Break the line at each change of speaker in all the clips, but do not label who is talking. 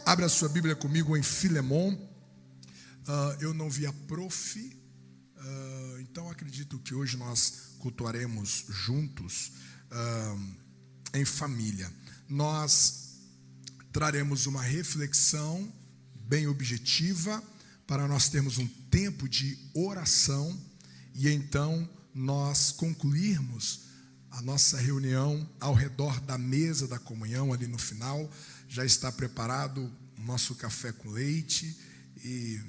Abre a sua Bíblia comigo em Filemon. Eu não vi a prof, então acredito que hoje nós cultuaremos juntos em família. Nós traremos uma reflexão bem objetiva para nós termos um tempo de oração e então nós concluirmos a nossa reunião ao redor da mesa da comunhão. Ali no final já está preparado o nosso café com leite e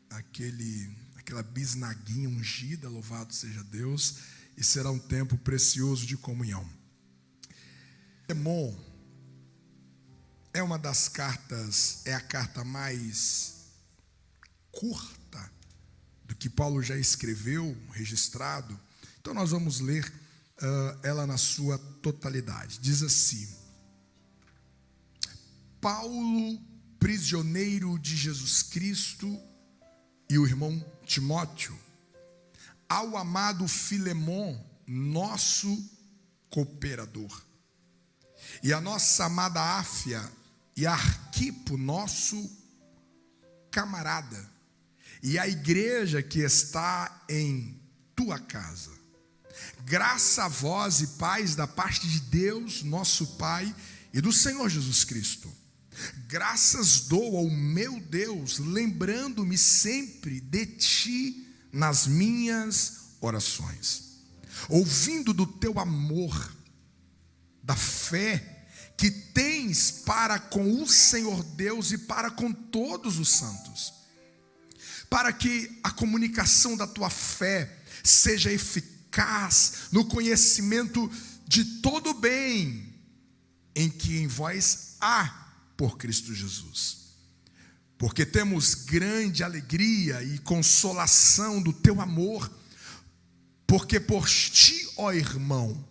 aquela bisnaguinha ungida, louvado seja Deus, e será um tempo precioso de comunhão. Filemon é uma das cartas, é a carta mais curta do que Paulo já escreveu, registrado. Então nós vamos ler ela na sua totalidade. Diz assim: Paulo, prisioneiro de Jesus Cristo, e o irmão Timóteo, ao amado Filemon, nosso cooperador, e a nossa amada Áfia e Arquipo, nosso camarada, e a igreja que está em tua casa. Graça a vós e paz da parte de Deus, nosso Pai, e do Senhor Jesus Cristo. Graças dou ao meu Deus, lembrando-me sempre de ti nas minhas orações, ouvindo do teu amor, da fé que tens para com o Senhor Deus e para com todos os santos, para que a comunicação da tua fé seja eficaz no conhecimento de todo o bem em que em vós há por Cristo Jesus. Porque temos grande alegria e consolação do teu amor, porque por ti, ó irmão,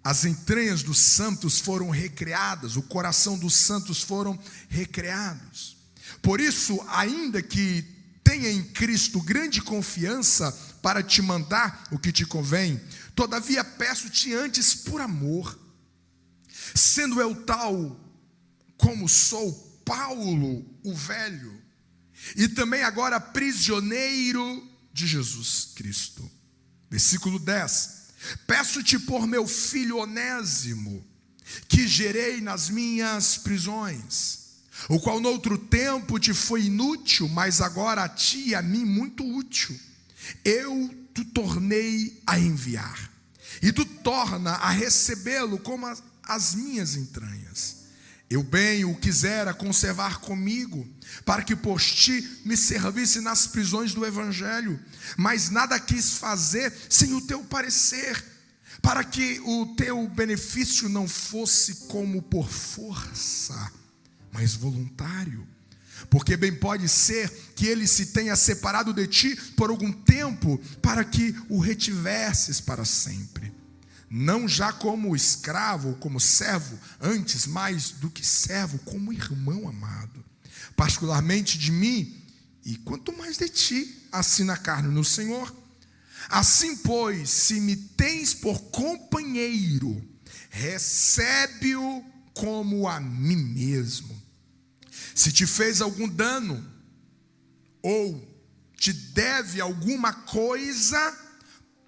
as entranhas dos santos foram recreadas, o coração dos santos foram recreados. Por isso, ainda que tenha em Cristo grande confiança para te mandar o que te convém, todavia peço-te antes por amor, sendo eu tal como sou Paulo, o velho, e também agora prisioneiro de Jesus Cristo. Versículo 10: peço-te por meu filho Onésimo, que gerei nas minhas prisões, o qual noutro tempo te foi inútil, mas agora a ti e a mim muito útil. Eu te tornei a enviar, e tu torna a recebê-lo como as minhas entranhas. Eu bem o quisera conservar comigo, para que por ti me servisse nas prisões do Evangelho, mas nada quis fazer sem o teu parecer, para que o teu benefício não fosse como por força, mas voluntário. Porque bem pode ser que ele se tenha separado de ti por algum tempo, para que o retivesses para sempre. Não já como escravo ou como servo, antes mais do que servo, como irmão amado, particularmente de mim, e quanto mais de ti, assim na carne no Senhor. Assim, pois, se me tens por companheiro, recebe-o como a mim mesmo. Se te fez algum dano, ou te deve alguma coisa,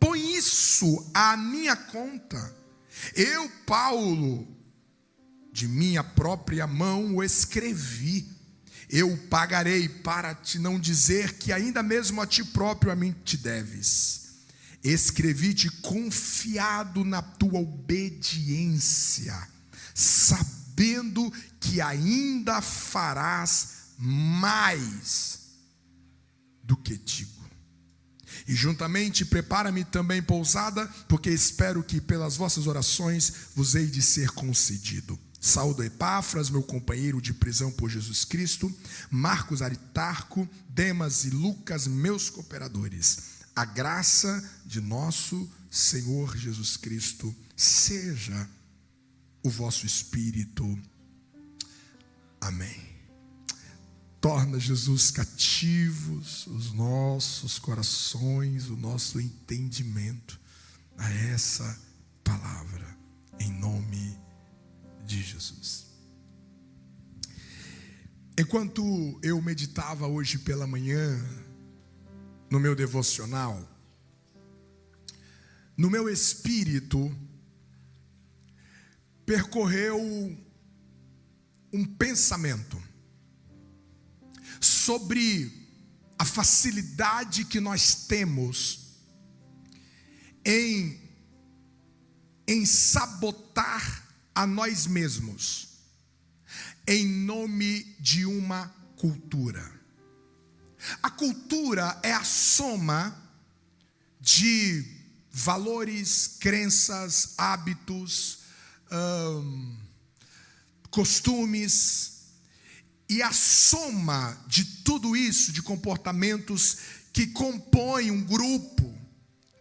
põe isso à minha conta. Eu, Paulo, de minha própria mão o escrevi. Eu pagarei, para te não dizer que ainda mesmo a ti próprio a mim te deves. Escrevi-te confiado na tua obediência, sabendo que ainda farás mais do que digo. E juntamente prepara-me também pousada, porque espero que pelas vossas orações vos hei de ser concedido. Saúdo Epáfras, meu companheiro de prisão por Jesus Cristo, Marcos, Aristarco, Demas e Lucas, meus cooperadores. A graça de nosso Senhor Jesus Cristo seja o vosso espírito. Amém. Torna, Jesus, cativos os nossos corações, o nosso entendimento a essa palavra, em nome de Jesus. Enquanto eu meditava hoje pela manhã, no meu devocional, no meu espírito, percorreu um pensamento sobre a facilidade que nós temos em sabotar a nós mesmos, em nome de uma cultura. A cultura é a soma de valores, crenças, hábitos, costumes, e a soma de tudo isso, de comportamentos que compõem um grupo.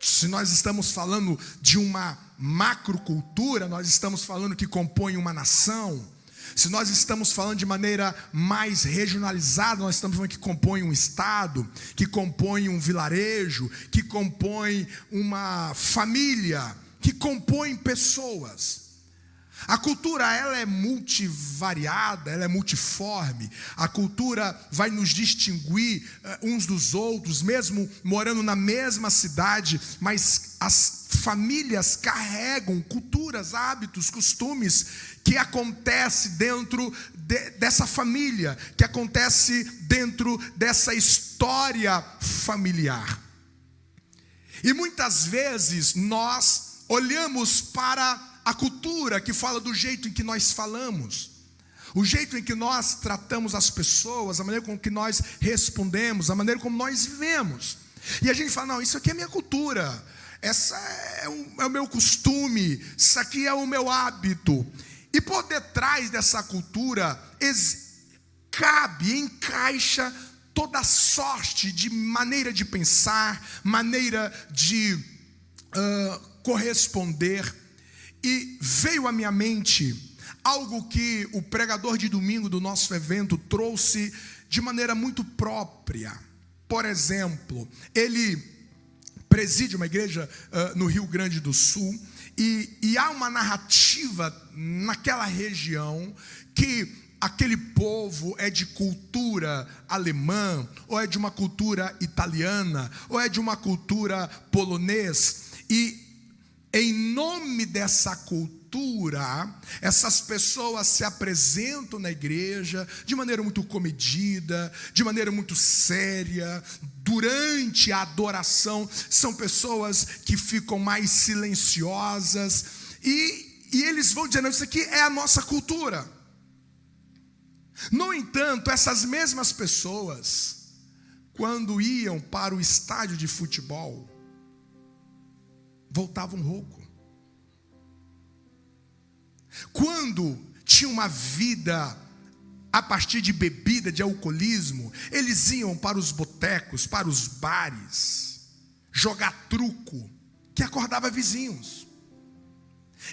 Se nós estamos falando de uma macrocultura, nós estamos falando que compõe uma nação. Se nós estamos falando de maneira mais regionalizada, nós estamos falando que compõe um estado, que compõe um vilarejo, que compõe uma família, que compõe pessoas. A cultura, ela é multivariada, ela é multiforme. A cultura vai nos distinguir uns dos outros, mesmo morando na mesma cidade, mas as famílias carregam culturas, hábitos, costumes que acontece dentro dessa família, que acontece dentro dessa história familiar. E muitas vezes nós olhamos para a cultura que fala do jeito em que nós falamos, o jeito em que nós tratamos as pessoas, a maneira com que nós respondemos, a maneira como nós vivemos. E a gente fala, não, isso aqui é minha cultura, essa é o meu costume, isso aqui é o meu hábito. E por detrás dessa cultura encaixa toda sorte de maneira de pensar, maneira de corresponder. E veio à minha mente algo que o pregador de domingo do nosso evento trouxe de maneira muito própria. Por exemplo, ele preside uma igreja no Rio Grande do Sul, e há uma narrativa naquela região que aquele povo é de cultura alemã, ou é de uma cultura italiana, ou é de uma cultura polonesa, e em nome dessa cultura, essas pessoas se apresentam na igreja de maneira muito comedida, de maneira muito séria. Durante a adoração, são pessoas que ficam mais silenciosas, e eles vão dizendo, isso aqui é a nossa cultura. No entanto, essas mesmas pessoas, quando iam para o estádio de futebol, voltavam rouco. Quando tinha uma vida a partir de bebida, de alcoolismo, eles iam para os botecos, para os bares, jogar truco, que acordava vizinhos.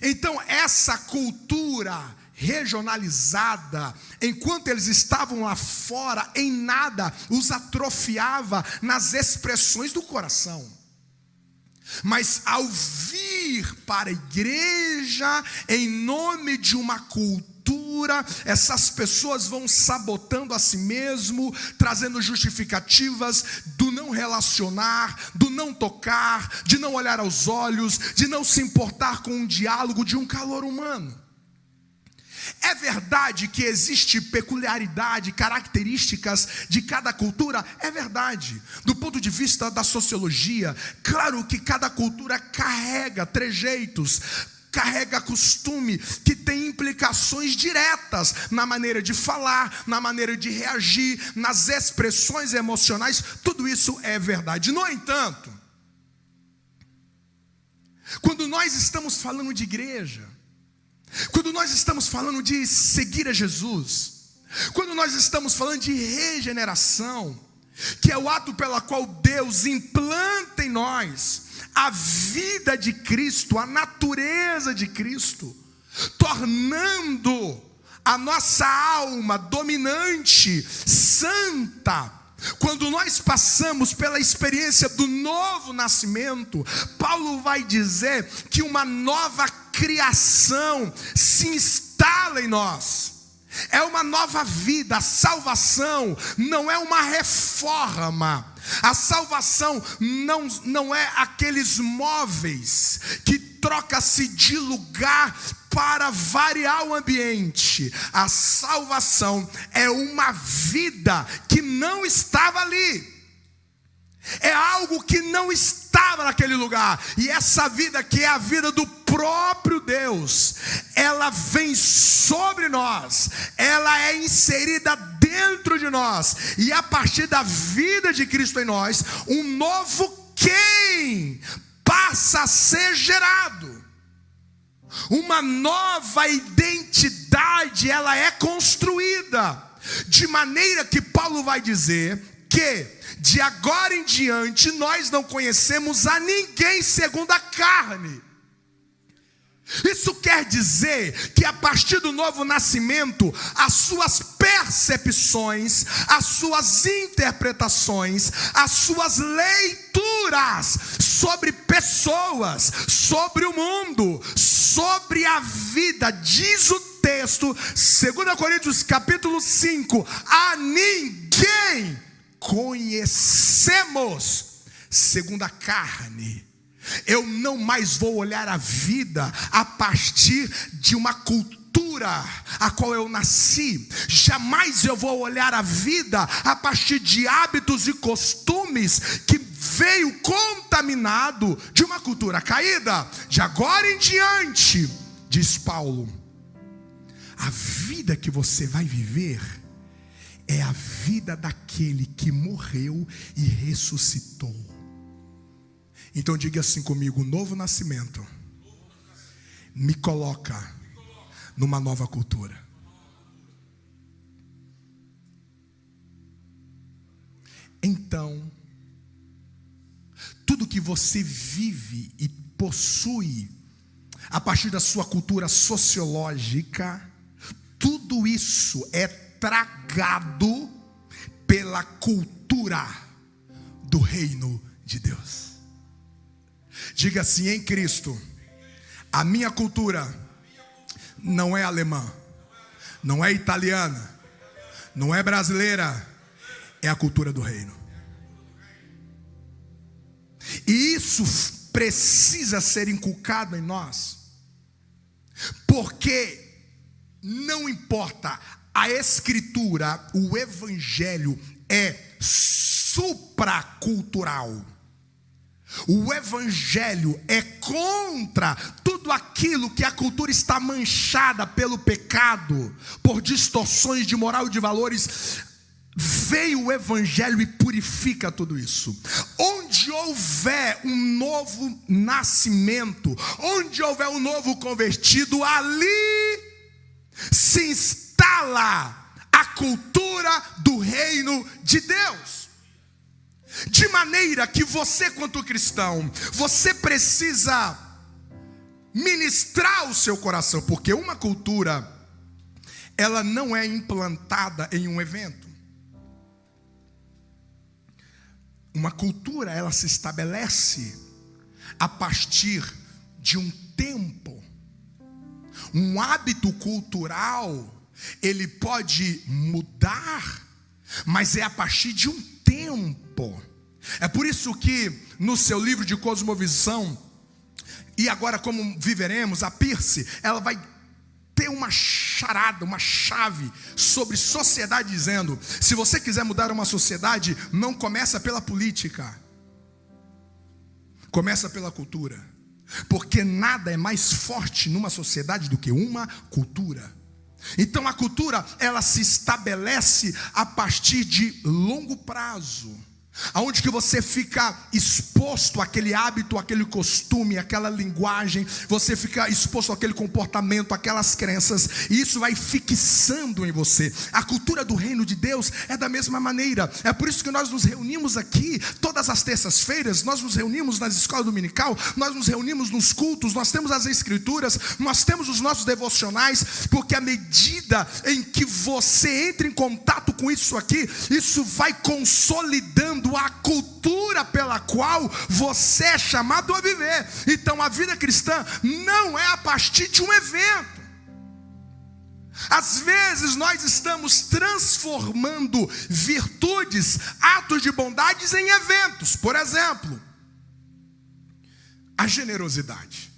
Então essa cultura regionalizada, enquanto eles estavam lá fora, em nada os atrofiava nas expressões do coração. Mas ao vir para a igreja, em nome de uma cultura, essas pessoas vão sabotando a si mesmo, trazendo justificativas do não relacionar, do não tocar, de não olhar aos olhos, de não se importar com um diálogo, de um calor humano. É verdade que existe peculiaridade, características de cada cultura? É verdade. Do ponto de vista da sociologia, claro que cada cultura carrega trejeitos, carrega costume que tem implicações diretas na maneira de falar, na maneira de reagir, nas expressões emocionais. Tudo isso é verdade. No entanto, quando nós estamos falando de igreja, quando nós estamos falando de seguir a Jesus, quando nós estamos falando de regeneração, que é o ato pela qual Deus implanta em nós a vida de Cristo, a natureza de Cristo, tornando a nossa alma dominante, santa. Quando nós passamos pela experiência do novo nascimento, Paulo vai dizer que uma nova criação se instala em nós. É uma nova vida. A salvação não é uma reforma. A salvação não é aqueles móveis que troca-se de lugar para variar o ambiente. A salvação é uma vida que não estava ali. É algo que não estava naquele lugar. E essa vida, que é a vida do próprio Deus, ela vem sobre nós. Ela é inserida dentro de nós. E a partir da vida de Cristo em nós, um novo quem passa a ser gerado. Uma nova identidade, ela é construída. De maneira que Paulo vai dizer que de agora em diante nós não conhecemos a ninguém segundo a carne. Isso quer dizer que a partir do novo nascimento, as suas percepções, as suas interpretações, as suas leituras sobre pessoas, sobre o mundo, sobre a vida, diz o texto, 2 Coríntios capítulo 5, a ninguém conhecemos segundo a carne. Eu não mais vou olhar a vida a partir de uma cultura a qual eu nasci. Jamais eu vou olhar a vida a partir de hábitos e costumes que veio contaminado de uma cultura caída. De agora em diante, diz Paulo, a vida que você vai viver é a vida daquele que morreu e ressuscitou. Então diga assim comigo: o novo nascimento me coloca numa nova cultura. Então, tudo que você vive e possui a partir da sua cultura sociológica, tudo isso é tragado pela cultura do reino de Deus. Diga assim: em Cristo, a minha cultura não é alemã, não é italiana, não é brasileira, é a cultura do reino. E isso precisa ser inculcado em nós, porque não importa, a escritura, o evangelho é supracultural. O evangelho é contra tudo aquilo que a cultura está manchada pelo pecado, por distorções de moral e de valores. Veio o evangelho e purifica tudo isso. Onde houver um novo nascimento, onde houver um novo convertido, ali se instala a cultura do reino de Deus. De maneira que você, quanto cristão, você precisa ministrar o seu coração, porque uma cultura, ela não é implantada em um evento. Uma cultura, ela se estabelece a partir de um tempo. Um hábito cultural, ele pode mudar, mas é a partir de um tempo. É por isso que no seu livro de cosmovisão, e agora como viveremos, a Pierce, ela vai ter uma charada, uma chave sobre sociedade, dizendo: se você quiser mudar uma sociedade, não começa pela política, começa pela cultura, porque nada é mais forte numa sociedade do que uma cultura. Então a cultura, ela se estabelece a partir de longo prazo, aonde que você fica exposto àquele hábito, àquele costume, àquela linguagem, você fica exposto àquele comportamento, àquelas crenças, e isso vai fixando em você. A cultura do reino de Deus é da mesma maneira. É por isso que nós nos reunimos aqui todas as terças-feiras, nós nos reunimos nas escolas dominical, nós nos reunimos nos cultos, nós temos as escrituras, nós temos os nossos devocionais, porque à medida em que você entra em contato com isso aqui, isso vai consolidando a cultura pela qual você é chamado a viver. Então a vida cristã não é a partir de um evento. Às vezes nós estamos transformando virtudes, atos de bondades em eventos. Por exemplo, a generosidade.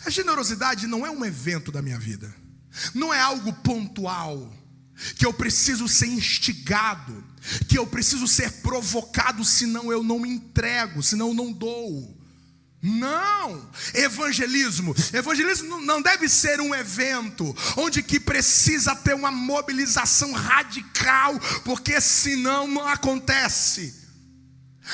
A generosidade não é um evento da minha vida. Não é algo pontual, que eu preciso ser instigado, que eu preciso ser provocado, senão eu não me entrego, senão eu não dou. Não, evangelismo não deve ser um evento onde que precisa ter uma mobilização radical, porque senão não acontece.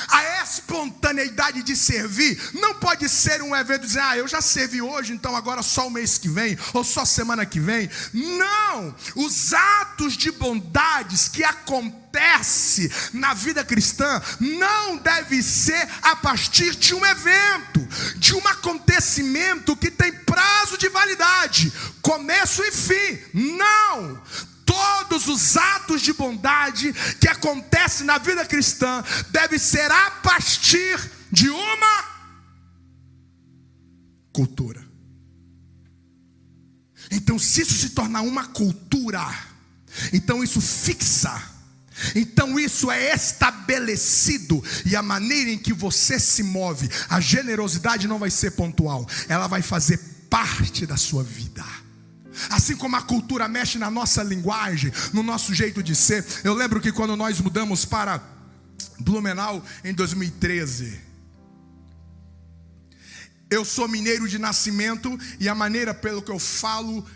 A espontaneidade de servir não pode ser um evento dizer, eu já servi hoje, então agora só o mês que vem, ou só semana que vem. Não, os atos de bondades que acontecem na vida cristã não deve ser a partir de um evento, de um acontecimento que tem prazo de validade, começo e fim. Não! Todos os atos de bondade que acontecem na vida cristã devem ser a partir de uma cultura. Então, se isso se tornar uma cultura, então isso fixa, então isso é estabelecido, e a maneira em que você se move, a generosidade não vai ser pontual, ela vai fazer parte da sua vida. Assim como a cultura mexe na nossa linguagem, no nosso jeito de ser. Eu lembro que quando nós mudamos para Blumenau em 2013, eu sou mineiro de nascimento, e a maneira pelo que eu falo,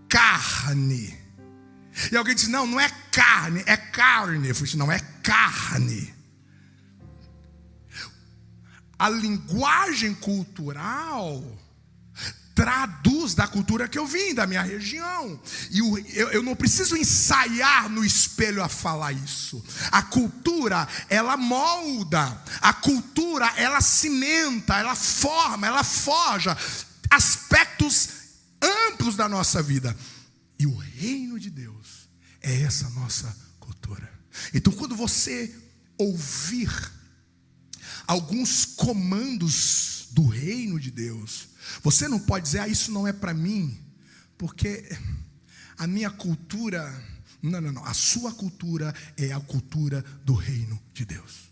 carne. E alguém diz, não é carne, é carne. Eu falei, não, é carne. A linguagem cultural traduz da cultura que eu vim, da minha região. E eu não preciso ensaiar no espelho a falar isso. A cultura, ela molda. A cultura, ela cimenta, ela forma, ela forja aspectos amplos da nossa vida. E o reino de Deus é essa nossa cultura. Então, quando você ouvir alguns comandos do reino de Deus, você não pode dizer, isso não é para mim, porque a minha cultura, não, a sua cultura é a cultura do reino de Deus.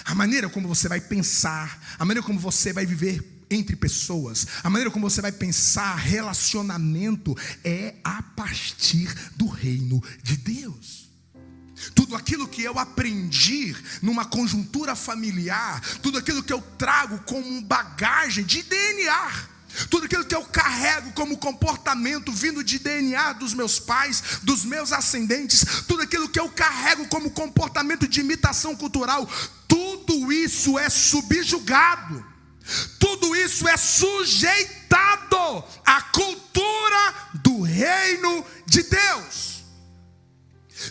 A maneira como você vai pensar, a maneira como você vai viver entre pessoas, a maneira como você vai pensar relacionamento é a partir do reino de Deus. Tudo aquilo que eu aprendi numa conjuntura familiar, tudo aquilo que eu trago como bagagem de DNA, tudo aquilo que eu carrego como comportamento vindo de DNA dos meus pais, dos meus ascendentes, tudo aquilo que eu carrego como comportamento de imitação cultural, tudo isso é subjugado, tudo isso é sujeitado à cultura do reino de Deus.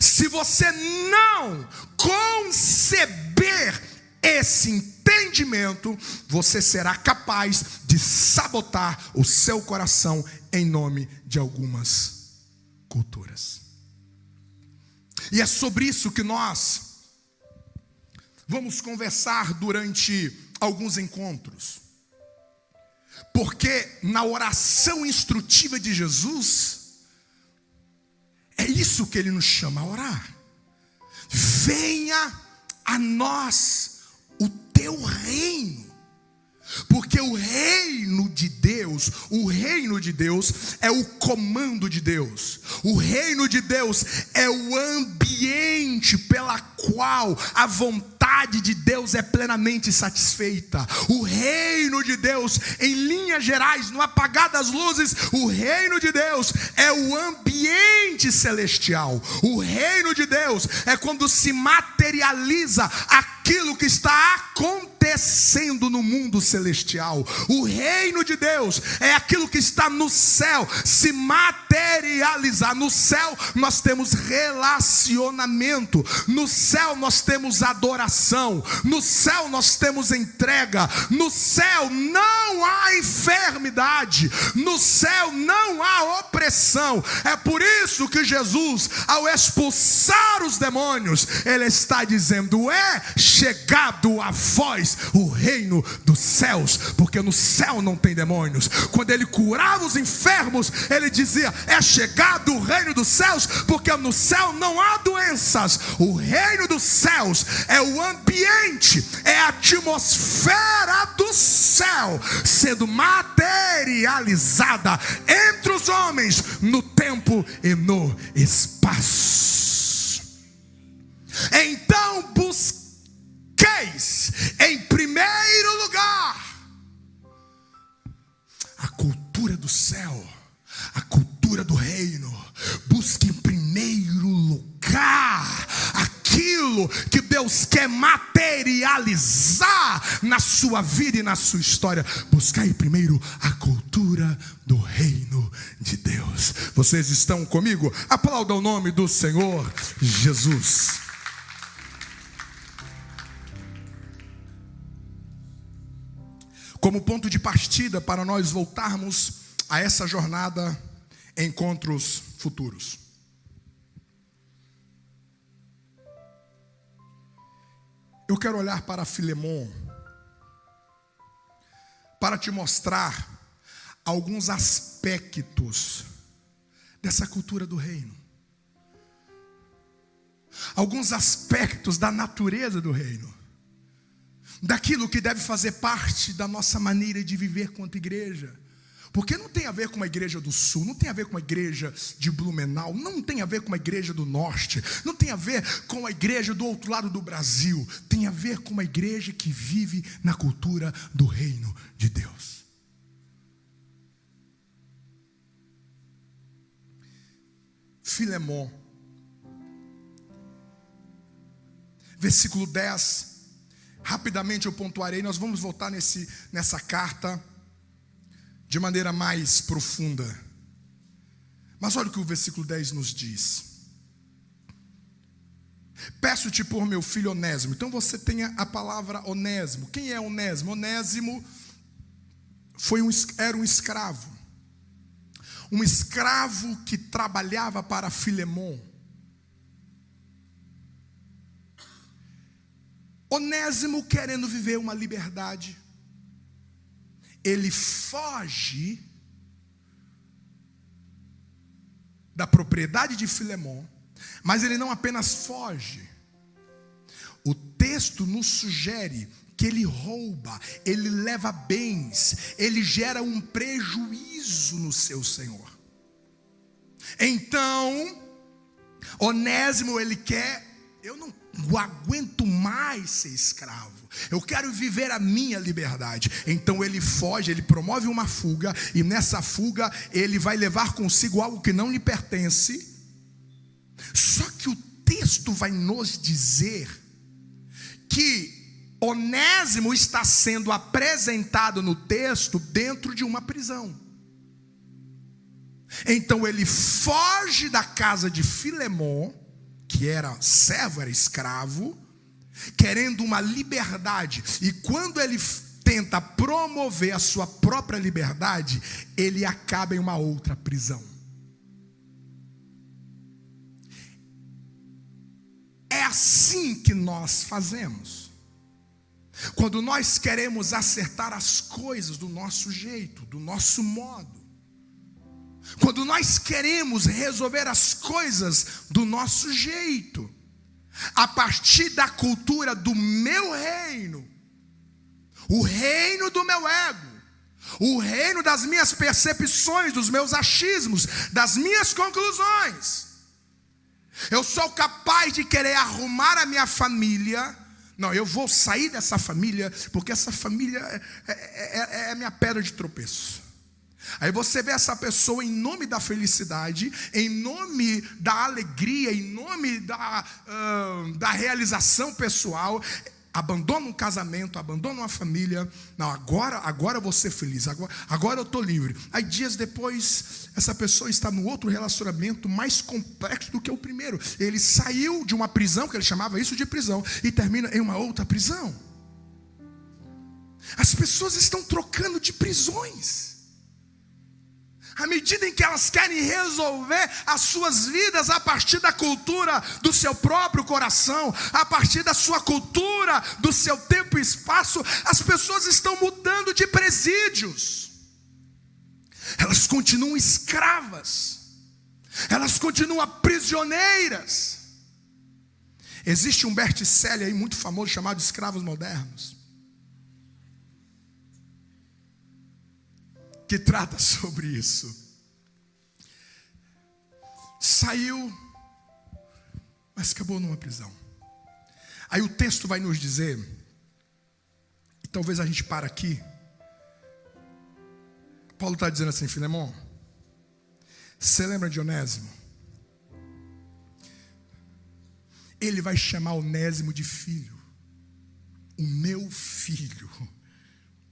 Se você não conceber esse entendimento, você será capaz de sabotar o seu coração em nome de algumas culturas. E é sobre isso que nós vamos conversar durante alguns encontros. Porque na oração instrutiva de Jesus, é isso que ele nos chama a orar. Venha a nós o teu reino. Porque o reino de Deus é o comando de Deus. O reino de Deus é o ambiente pela qual a vontade de Deus é plenamente satisfeita. O reino de Deus, em linhas gerais, no apagar das luzes, o reino de Deus é o ambiente celestial. O reino de Deus é quando se materializa aquilo que está acontecendo no mundo celestial. O reino de Deus é aquilo que está no céu se materializar. No céu nós temos relacionamento, no céu nós temos adoração, no céu nós temos entrega, no céu não há enfermidade, no céu não há opressão. É por isso que Jesus, ao expulsar os demônios, ele está dizendo, é chegado a vós nós o reino dos céus, porque no céu não tem demônios. Quando ele curava os enfermos, ele dizia: é chegado o reino dos céus, porque no céu não há doenças. O reino dos céus é o ambiente, é a atmosfera do céu sendo materializada entre os homens no tempo e no espaço. Então busqueis em primeiro lugar a cultura do céu, a cultura do reino. Busque em primeiro lugar aquilo que Deus quer materializar na sua vida e na sua história. Buscai primeiro a cultura do reino de Deus. Vocês estão comigo? Aplauda o nome do Senhor Jesus. Como ponto de partida para nós voltarmos a essa jornada, encontros futuros. Eu quero olhar para Filemon para te mostrar alguns aspectos dessa cultura do reino. Alguns aspectos da natureza do reino. Daquilo que deve fazer parte da nossa maneira de viver quanto igreja. Porque não tem a ver com uma igreja do sul, não tem a ver com uma igreja de Blumenau, não tem a ver com uma igreja do norte, não tem a ver com a igreja do outro lado do Brasil. Tem a ver com uma igreja que vive na cultura do reino de Deus. Filemon, versículo 10. Rapidamente eu pontuarei, nós vamos voltar nessa carta de maneira mais profunda. Mas olha o que o versículo 10 nos diz. Peço-te por meu filho Onésimo. Então você tem a palavra Onésimo. Quem é Onésimo? Onésimo era um escravo. Um escravo que trabalhava para Filemon. Onésimo, querendo viver uma liberdade, ele foge da propriedade de Filemon, mas ele não apenas foge. O texto nos sugere que ele rouba, ele leva bens, ele gera um prejuízo no seu senhor. Então, Onésimo, ele quer: eu não aguento mais ser escravo, eu quero viver a minha liberdade. Então ele foge, ele promove uma fuga, e nessa fuga ele vai levar consigo algo que não lhe pertence. Só que o texto vai nos dizer que Onésimo está sendo apresentado no texto dentro de uma prisão. Então ele foge da casa de Filemon, que era servo, era escravo, querendo uma liberdade. E quando ele tenta promover a sua própria liberdade, ele acaba em uma outra prisão. É assim que nós fazemos. Quando nós queremos acertar as coisas do nosso jeito, do nosso modo. Quando nós queremos resolver as coisas do nosso jeito, a partir da cultura do meu reino, o reino do meu ego, o reino das minhas percepções, dos meus achismos, das minhas conclusões. Eu sou capaz de querer arrumar a minha família. Não, eu vou sair dessa família, porque essa família é a minha pedra de tropeço. Aí você vê essa pessoa, em nome da felicidade, em nome da alegria, em nome da realização pessoal, abandona um casamento, abandona uma família. Não, agora eu vou ser feliz, agora eu estou livre. Aí dias depois, essa pessoa está no outro relacionamento mais complexo do que o primeiro. Ele saiu de uma prisão, que ele chamava isso de prisão, e termina em uma outra prisão. As pessoas estão trocando de prisões. À medida em que elas querem resolver as suas vidas a partir da cultura do seu próprio coração, a partir da sua cultura, do seu tempo e espaço, as pessoas estão mudando de presídios. Elas continuam escravas, elas continuam prisioneiras. Existe um best-seller aí muito famoso chamado Escravos Modernos, que trata sobre isso. Saiu, mas acabou numa prisão. Aí o texto vai nos dizer, e talvez a gente pare aqui. Paulo está dizendo assim: Filemon, você lembra de Onésimo? Ele vai chamar Onésimo de filho. O meu filho.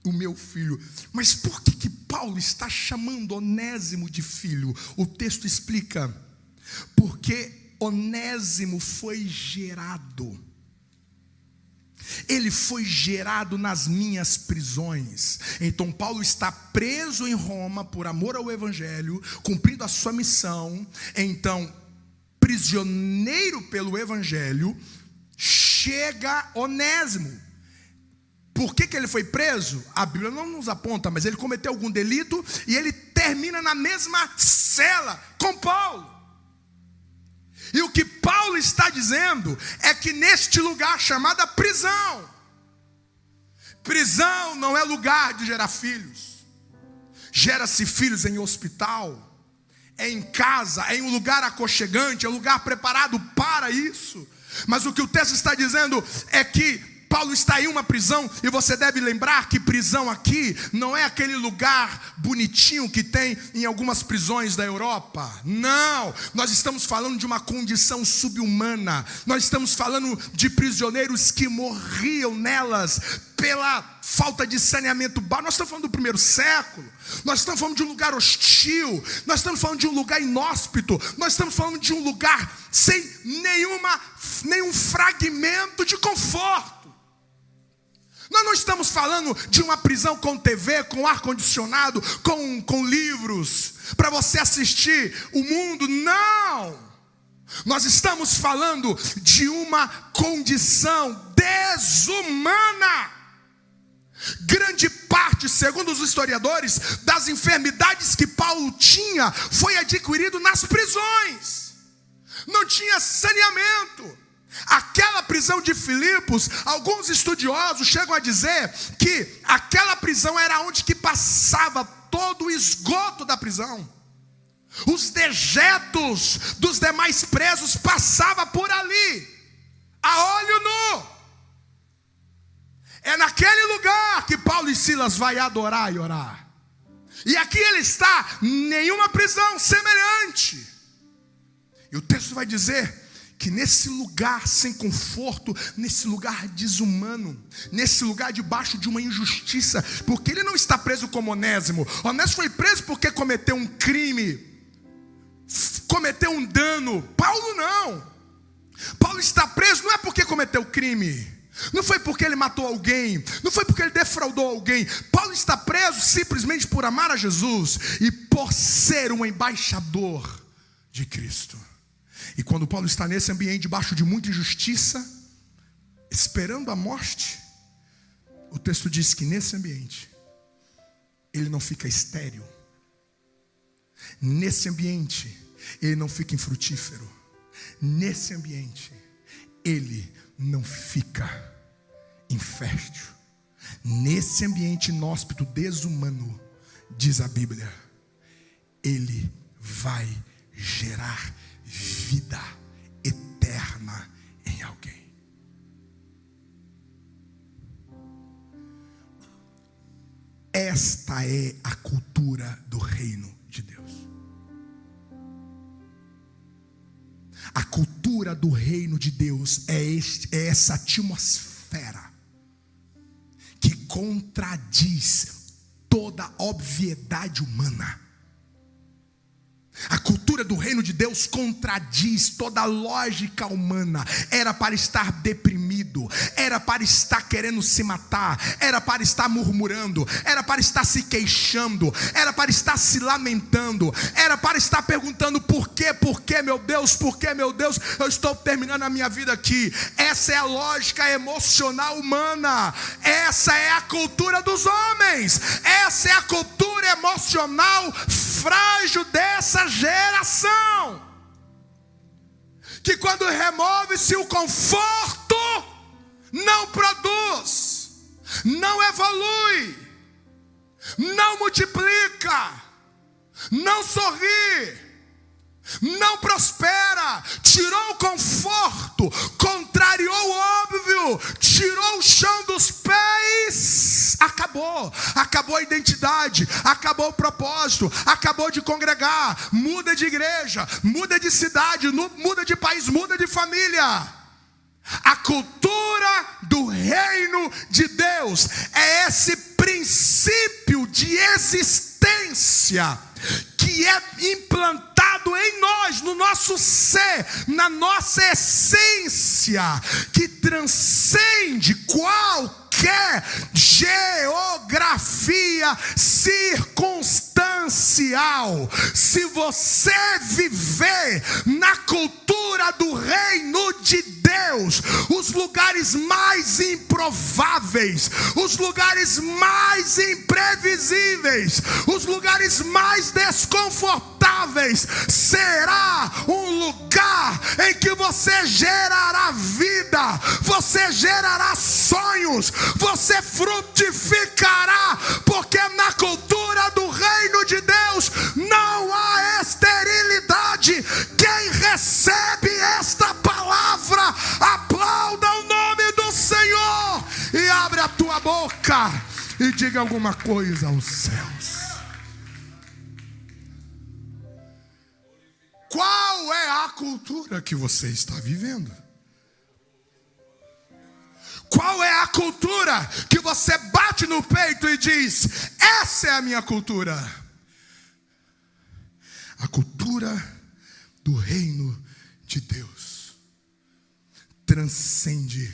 O meu filho. Mas por que Paulo está chamando Onésimo de filho? O texto explica: porque Onésimo foi gerado. Ele foi gerado nas minhas prisões. Então Paulo está preso em Roma por amor ao Evangelho, cumprindo a sua missão. Então, prisioneiro pelo Evangelho, chega Onésimo. Por que ele foi preso? A Bíblia não nos aponta, mas ele cometeu algum delito e ele termina na mesma cela com Paulo. E o que Paulo está dizendo é que neste lugar chamado prisão, prisão não é lugar de gerar filhos. Gera-se filhos em hospital, é em casa, é em um lugar aconchegante, é um lugar preparado para isso. Mas o que o texto está dizendo é que Paulo está em uma prisão, e você deve lembrar que prisão aqui não é aquele lugar bonitinho que tem em algumas prisões da Europa. Não, nós estamos falando de uma condição subhumana. Nós estamos falando de prisioneiros que morriam nelas pela falta de saneamento básico. Nós estamos falando do primeiro século. Nós estamos falando de um lugar hostil. Nós estamos falando de um lugar inóspito. Nós estamos falando de um lugar sem nenhum fragmento de conforto. Nós não estamos falando de uma prisão com TV, com ar-condicionado, com livros, para você assistir o mundo. Não! Nós estamos falando de uma condição desumana. Grande parte, segundo os historiadores, das enfermidades que Paulo tinha, foi adquirido nas prisões. Não tinha saneamento. Aquela prisão de Filipos, alguns estudiosos chegam a dizer que aquela prisão era onde que passava todo o esgoto da prisão. Os dejetos dos demais presos passavam por ali, a olho nu. É naquele lugar que Paulo e Silas vai adorar e orar. E aqui ele está, nenhuma prisão semelhante. E o texto vai dizer que nesse lugar sem conforto, nesse lugar desumano, nesse lugar debaixo de uma injustiça, porque ele não está preso como Onésimo. Onésimo foi preso porque cometeu um crime, cometeu um dano. Paulo não. Paulo está preso não é porque cometeu crime, não foi porque ele matou alguém, não foi porque ele defraudou alguém. Paulo está preso simplesmente por amar a Jesus e por ser um embaixador de Cristo. E quando Paulo está nesse ambiente, debaixo de muita injustiça, esperando a morte, o texto diz que nesse ambiente, ele não fica estéril. Nesse ambiente, ele não fica infrutífero. Nesse ambiente, ele não fica infértil. Nesse ambiente inóspito, desumano, diz a Bíblia, ele vai gerar vida eterna em alguém. Esta é a cultura do reino de Deus. A cultura do reino de Deus é essa atmosfera que contradiz toda obviedade humana. A cultura do reino de Deus contradiz toda a lógica humana. Era para estar deprimido, deprimido, era para estar querendo se matar, era para estar murmurando, era para estar se queixando, era para estar se lamentando, era para estar perguntando por que meu Deus, eu estou terminando a minha vida aqui. Essa é a lógica emocional humana, essa é a cultura dos homens, essa é a cultura emocional frágil dessa geração, que quando remove-se o conforto, não produz, não evolui, não multiplica, não sorri, não prospera. Tirou o conforto, contrariou o óbvio, tirou o chão dos pés, acabou a identidade, acabou o propósito, acabou de congregar, muda de igreja, muda de cidade, muda de país, muda de família. A cultura do reino de Deus é esse princípio de existência que é implantado em nós, no nosso ser, na nossa essência, que transcende qualquer geografia circunstancial. Se você viver na cultura do reino de Deus, os lugares mais improváveis, os lugares mais imprevisíveis, os lugares mais desconfortáveis, será um lugar em que você gerará vida, você gerará sonhos, você frutificará, porque na cultura do reino de Deus não há esterilidade. Quem recebe esta palavra, aplauda o nome do Senhor e abre a tua boca e diga alguma coisa aos céus. Qual é a cultura que você está vivendo? Qual é a cultura que você bate no peito e diz: essa é a minha cultura? A cultura do reino de Deus transcende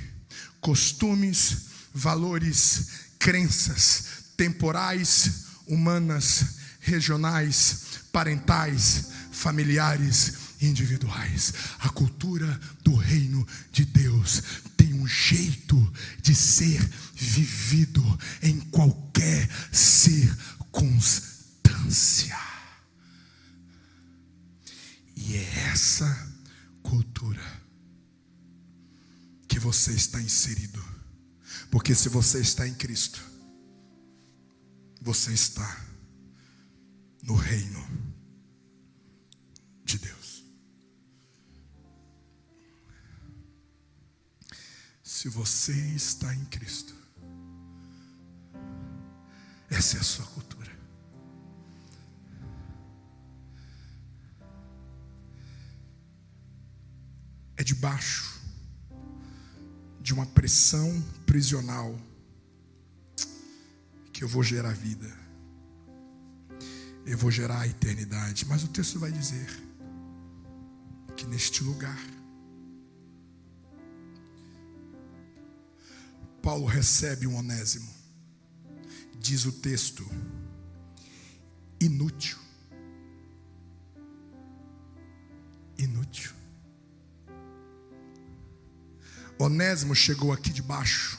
costumes, valores, crenças temporais, humanas, regionais, parentais, familiares, individuais. A cultura do reino de Deus tem um jeito de ser vivido em qualquer circunstância. E é essa cultura que você está inserido. Porque se você está em Cristo, você está no reino de Deus. Se você está em Cristo, essa é a sua cultura. É debaixo de uma pressão prisional que eu vou gerar vida, eu vou gerar a eternidade. Mas o texto vai dizer que neste lugar Paulo recebe um Onésimo, diz o texto, inútil. Onésimo chegou aqui debaixo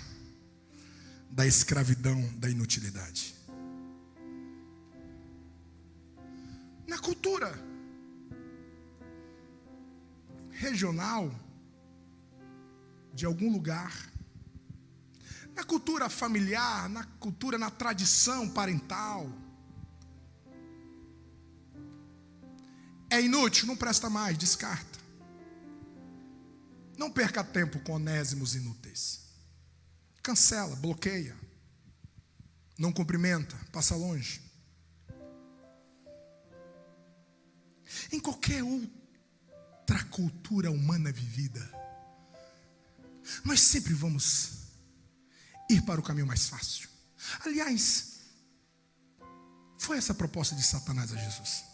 da escravidão, da inutilidade. Na cultura regional de algum lugar, na cultura familiar, na cultura, na tradição parental, é inútil, não presta mais, descarta. Não perca tempo com onésimos inúteis. Cancela, bloqueia, não cumprimenta, passa longe. Em qualquer outra cultura humana vivida, nós sempre vamos ir para o caminho mais fácil. Aliás, foi essa a proposta de Satanás a Jesus.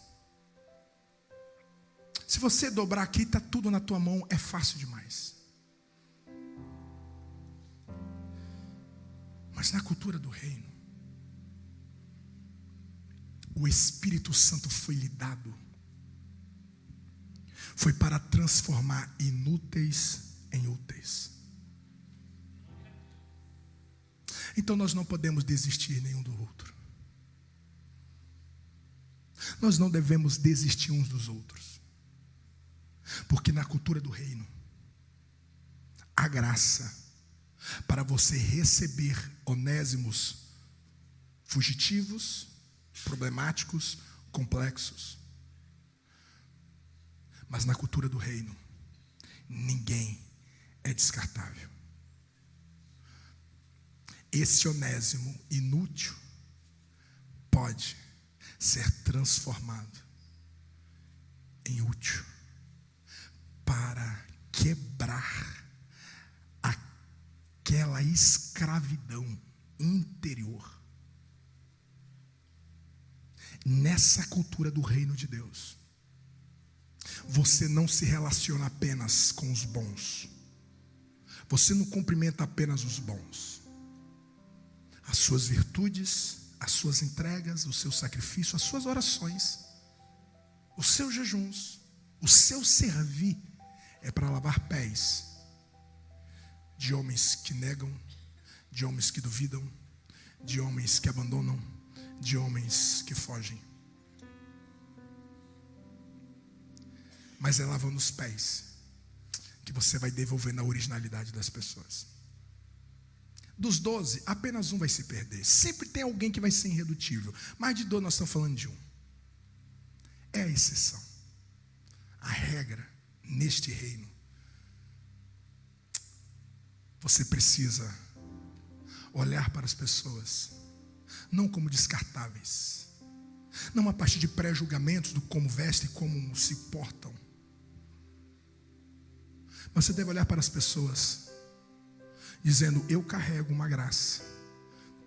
Se você dobrar aqui, está tudo na tua mão, é fácil demais. Mas na cultura do reino, o Espírito Santo foi lhe dado, foi para transformar inúteis em úteis. Então nós não podemos desistir nenhum do outro. Nós não devemos desistir uns dos outros. Porque na cultura do reino, há graça para você receber onésimos fugitivos, problemáticos, complexos. Mas na cultura do reino, ninguém é descartável. Esse onésimo inútil pode ser transformado em útil para quebrar aquela escravidão interior. Nessa cultura do reino de Deus, você não se relaciona apenas com os bons. Você não cumprimenta apenas os bons. As suas virtudes, as suas entregas, o seu sacrifício, as suas orações, os seus jejuns, o seu servir é para lavar pés de homens que negam, de homens que duvidam, de homens que abandonam, de homens que fogem. Mas é lavando os pés que você vai devolvendo a originalidade das pessoas. Dos 12, apenas um vai se perder. Sempre tem alguém que vai ser irredutível. Mas de 12 nós estamos falando de um. É a exceção. A regra neste reino, você precisa olhar para as pessoas não como descartáveis, não a partir de pré-julgamentos do como vestem e como se portam. Mas você deve olhar para as pessoas dizendo: eu carrego uma graça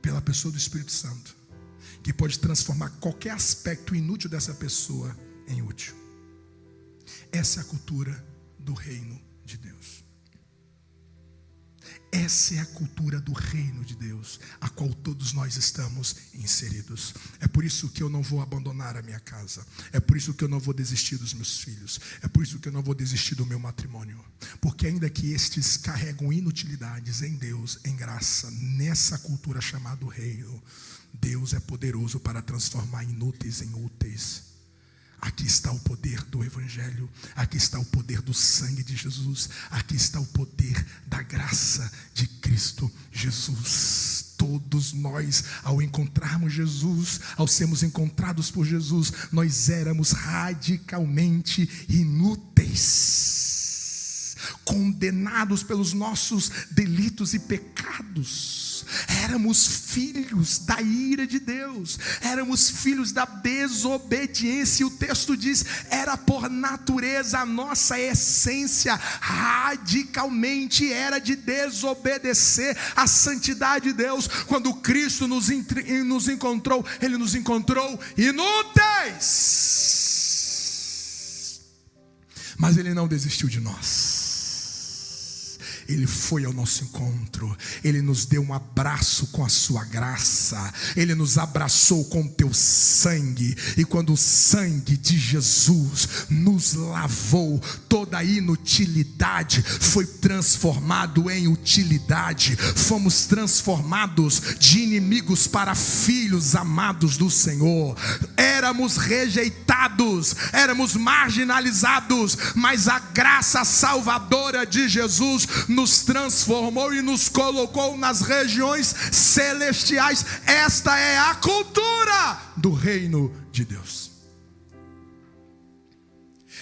pela pessoa do Espírito Santo que pode transformar qualquer aspecto inútil dessa pessoa em útil. Essa é a cultura do reino de Deus. Essa é a cultura do reino de Deus, a qual todos nós estamos inseridos. É por isso que eu não vou abandonar a minha casa. É por isso que eu não vou desistir dos meus filhos. É por isso que eu não vou desistir do meu matrimônio. Porque ainda que estes carregam inutilidades em Deus, em graça, nessa cultura chamada reino, Deus é poderoso para transformar inúteis em úteis. Aqui está o poder do Evangelho, aqui está o poder do sangue de Jesus, aqui está o poder da graça de Cristo Jesus. Todos nós, ao encontrarmos Jesus, ao sermos encontrados por Jesus, nós éramos radicalmente inúteis, condenados pelos nossos delitos e pecados. Éramos filhos da ira de Deus, éramos filhos da desobediência, e o texto diz: era por natureza, a nossa essência radicalmente era de desobedecer à santidade de Deus. Quando Cristo nos encontrou, Ele nos encontrou inúteis, mas Ele não desistiu de nós. Ele foi ao nosso encontro, Ele nos deu um abraço com a sua graça, Ele nos abraçou com o teu sangue, e quando o sangue de Jesus nos lavou, toda a inutilidade foi transformado em utilidade. Fomos transformados de inimigos para filhos amados do Senhor. Éramos rejeitados, éramos marginalizados, mas a graça salvadora de Jesus nos transformou e nos colocou nas regiões celestiais. Esta é a cultura do reino de Deus.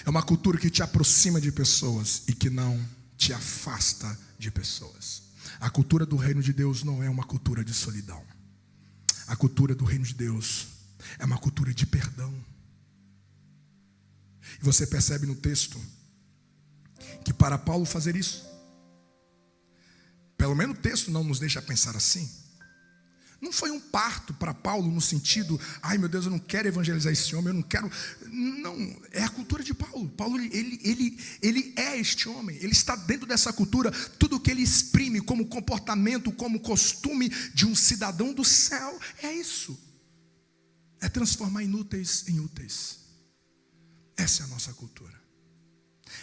É uma cultura que te aproxima de pessoas e que não te afasta de pessoas. A cultura do reino de Deus não é uma cultura de solidão. A cultura do reino de Deus é uma cultura de perdão. E você percebe no texto que para Paulo fazer isso, pelo menos o texto não nos deixa pensar assim, Não foi um parto para Paulo no sentido, ai meu Deus, eu não quero evangelizar esse homem, eu não quero. Não, é a cultura de Paulo. Paulo, ele é este homem, ele está dentro dessa cultura. Tudo que ele exprime como comportamento, como costume de um cidadão do céu, é isso. É transformar inúteis em úteis. Essa é a nossa cultura.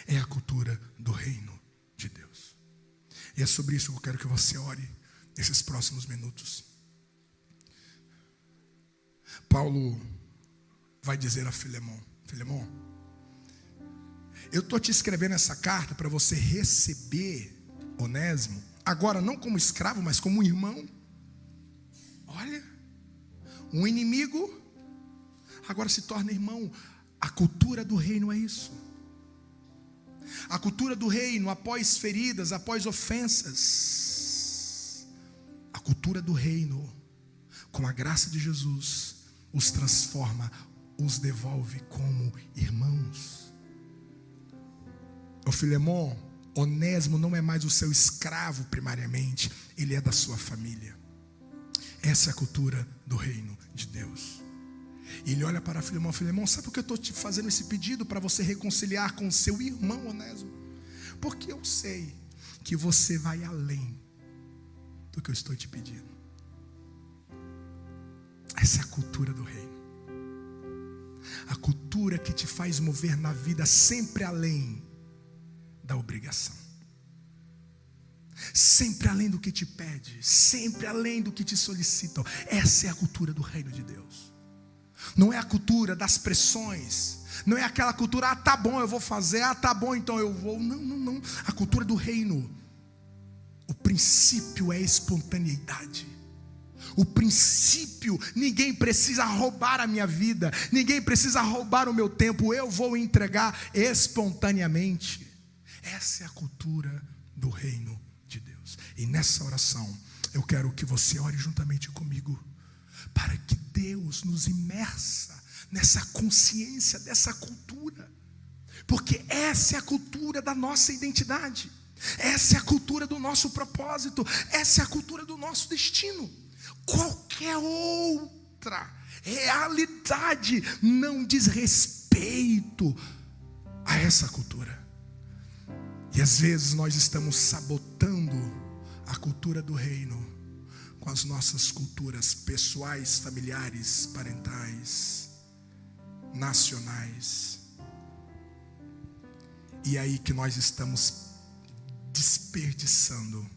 É a cultura do reino de Deus. E é sobre isso que eu quero que você ore nesses próximos minutos. Paulo vai dizer a Filemon: Filemon, eu estou te escrevendo essa carta para você receber Onésimo, agora não como escravo, mas como um irmão. Olha, um inimigo agora se torna irmão. A cultura do reino é isso. A cultura do reino, após feridas, após ofensas, a cultura do reino, com a graça de Jesus, os transforma, os devolve como irmãos. Ô Filemon, Onésimo não é mais o seu escravo primariamente, ele é da sua família. Essa é a cultura do reino de Deus. E ele olha para Filemon: Filemon, sabe por que eu estou te fazendo esse pedido? Para você reconciliar com o seu irmão Onésimo. Porque eu sei que você vai além do que eu estou te pedindo. Essa é a cultura do reino. A cultura que te faz mover na vida sempre além da obrigação. Sempre além do que te pede, sempre além do que te solicitam. Essa é a cultura do reino de Deus. Não é a cultura das pressões. Não é aquela cultura, tá bom, eu vou fazer, tá bom, então eu vou. Não. A cultura do reino, o princípio é espontaneidade. O princípio, ninguém precisa roubar a minha vida, ninguém precisa roubar o meu tempo, eu vou entregar espontaneamente. Essa é a cultura do reino de Deus. E nessa oração, eu quero que você ore juntamente comigo, para que Deus nos imersa nessa consciência dessa cultura, porque essa é a cultura da nossa identidade, essa é a cultura do nosso propósito, essa é a cultura do nosso destino. Qualquer outra realidade não diz respeito a essa cultura. E às vezes nós estamos sabotando a cultura do reino com as nossas culturas pessoais, familiares, parentais, nacionais. E é aí que nós estamos desperdiçando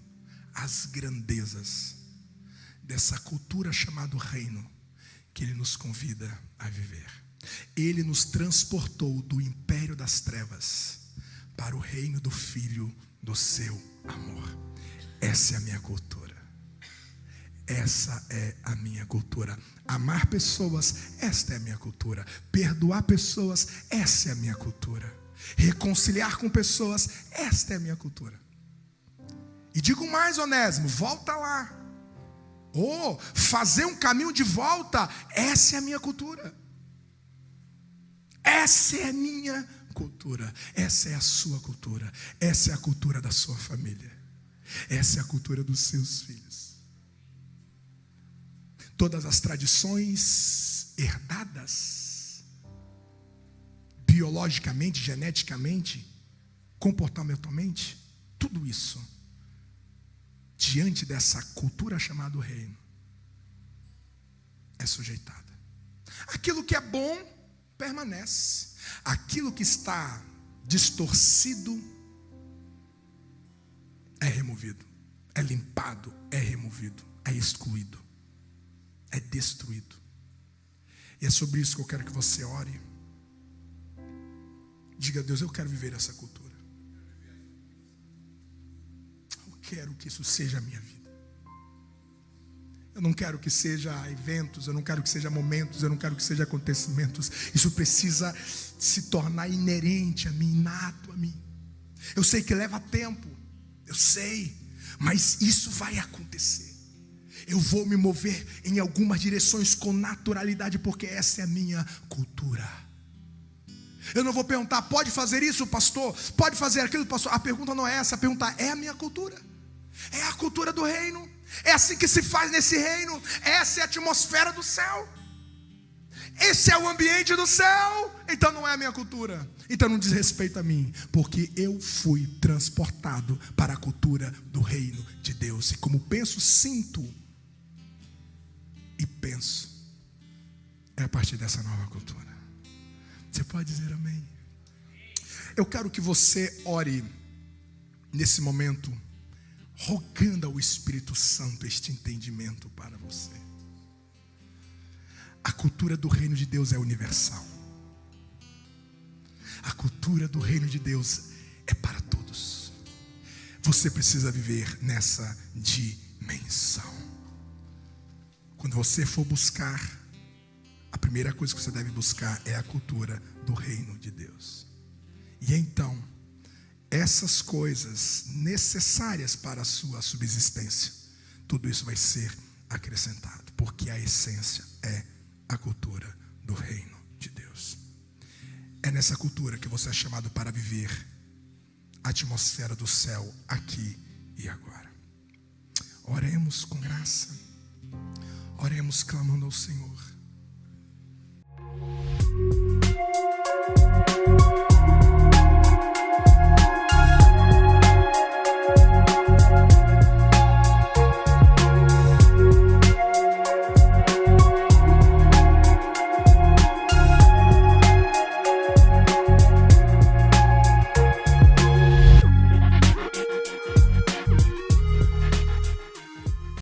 as grandezas dessa cultura chamada reino, que Ele nos convida a viver. Ele nos transportou do império das trevas para o reino do Filho do seu amor. Essa é a minha cultura. Essa é a minha cultura. Amar pessoas, esta é a minha cultura. Perdoar pessoas, essa é a minha cultura. Reconciliar com pessoas, esta é a minha cultura. E digo mais, Onésimo, volta lá. Fazer um caminho de volta, essa é a minha cultura. Essa é a minha cultura. Essa é a sua cultura. Essa é a cultura da sua família. Essa é a cultura dos seus filhos. Todas as tradições herdadas, biologicamente, geneticamente, comportamentalmente, tudo isso, diante dessa cultura chamada reino, é sujeitada. Aquilo que é bom permanece. Aquilo que está distorcido é removido, é limpado, é removido, é excluído, é destruído. E é sobre isso que eu quero que você ore. Diga a Deus: eu quero viver essa cultura. Quero que isso seja a minha vida. Eu não quero que seja eventos, eu não quero que seja momentos, eu não quero que seja acontecimentos. Isso precisa se tornar inerente a mim, inato a mim. Eu sei que leva tempo, eu sei, mas isso vai acontecer. Eu vou me mover em algumas direções com naturalidade, porque essa é a minha cultura. Eu não vou perguntar: pode fazer isso, pastor? Pode fazer aquilo, pastor? A pergunta não é essa, a pergunta é a minha cultura. É a cultura do reino, É assim que se faz nesse reino. Essa é a atmosfera do céu. Esse é o ambiente do céu. Então não é a minha cultura. Então não diz respeito a mim, porque eu fui transportado para a cultura do reino de Deus. E como penso, sinto e penso, é a partir dessa nova cultura. Você pode dizer amém? Eu quero que você ore nesse momento, rogando ao Espírito Santo este entendimento para você. A cultura do reino de Deus é universal. A cultura do reino de Deus é para todos. Você precisa viver nessa dimensão. Quando você for buscar, a primeira coisa que você deve buscar é a cultura do reino de Deus. E então, essas coisas necessárias para a sua subsistência, tudo isso vai ser acrescentado, porque a essência é a cultura do reino de Deus. É nessa cultura que você é chamado para viver a atmosfera do céu aqui e agora. Oremos com graça, oremos clamando ao Senhor.